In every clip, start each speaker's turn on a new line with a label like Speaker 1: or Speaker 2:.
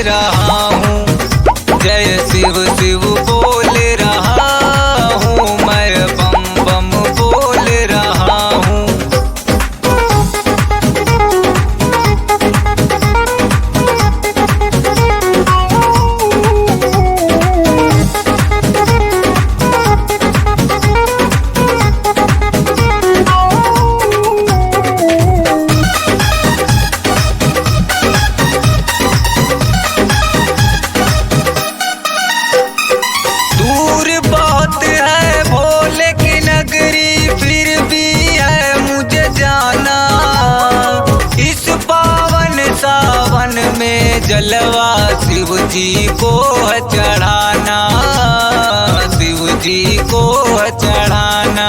Speaker 1: रहा हूँ। जय शिव शिव बोल रहा हूँ, मैं बम बम बोल रहा हूँ। दूर बहुत है भोले की नगरी, फिर भी है मुझे जाना। इस पावन सावन में जलवा शिव जी को है चढ़ाना, शिव जी को है चढ़ाना।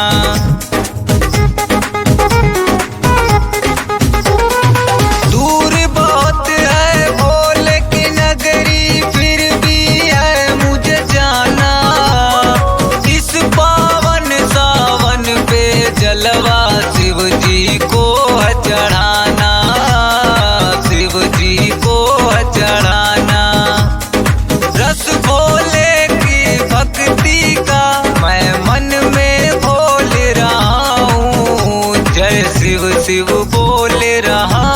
Speaker 1: दूर बहुत है भोले की नगरी, फिर भी है मुझे जाना। इस पावन सावन पे जलवा शिव जी को है चढ़ाना, शिव जी को है चढ़ाना। रस भोले की भक्ति का मैं मन में बोल रहा हूँ। जय शिव शिव बोल रहा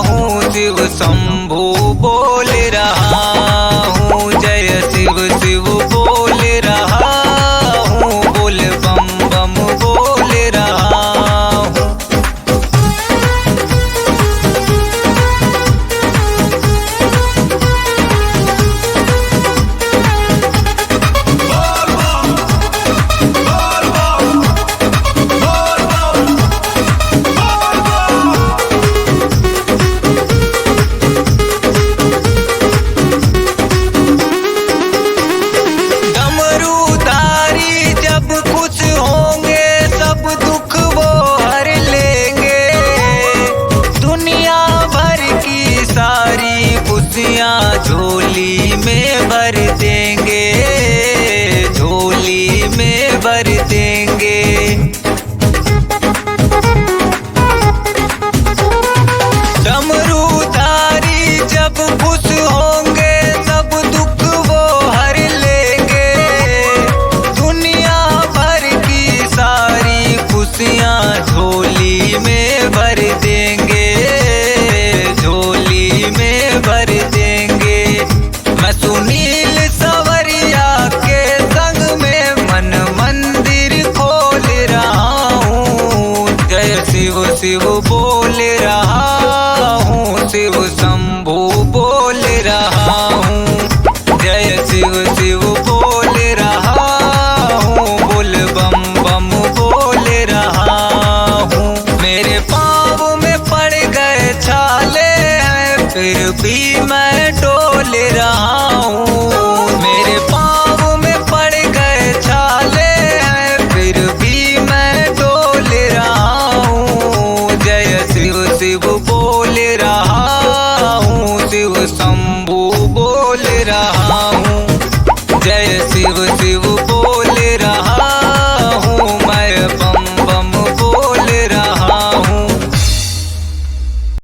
Speaker 1: हूँ, शिव शंभू बोल रहा हूँ। जय शिव शिव बोल रहा हूँ, बोल बम बम बोल रहा हूँ। डमरूधारी जब खुश होंगे, सब दुख वो हर लेंगे। दुनिया भर की सारी खुशियाँ झोली में भर देंगे, झोली में भर देंगे। डमरूधारी जब खुश होंगे, सब दुख वो हर लेंगे। दुनिया भर की सारी खुशियाँ झोली में भर देंगे, झोली में भर देंगे। मैं सुनील सवरिया के संग में मन मंदिर खोल रहा हूँ। जय शिव शिव बोल रहा हूँ, शिव शंभू बोल रहा हूँ। जय शिव शिव बोल रहा हूँ, बोल बम बम बोल रहा हूँ। मेरे पाँव में पड़ गए छाले हैं, फिर भी मैं डोल रहा हूँ। मेरे पाँव में पड़ गए छाले हैं, फिर भी मैं डोल रहा हूँ। जय शिव शिव बोल रहा हूँ, शिव शंभू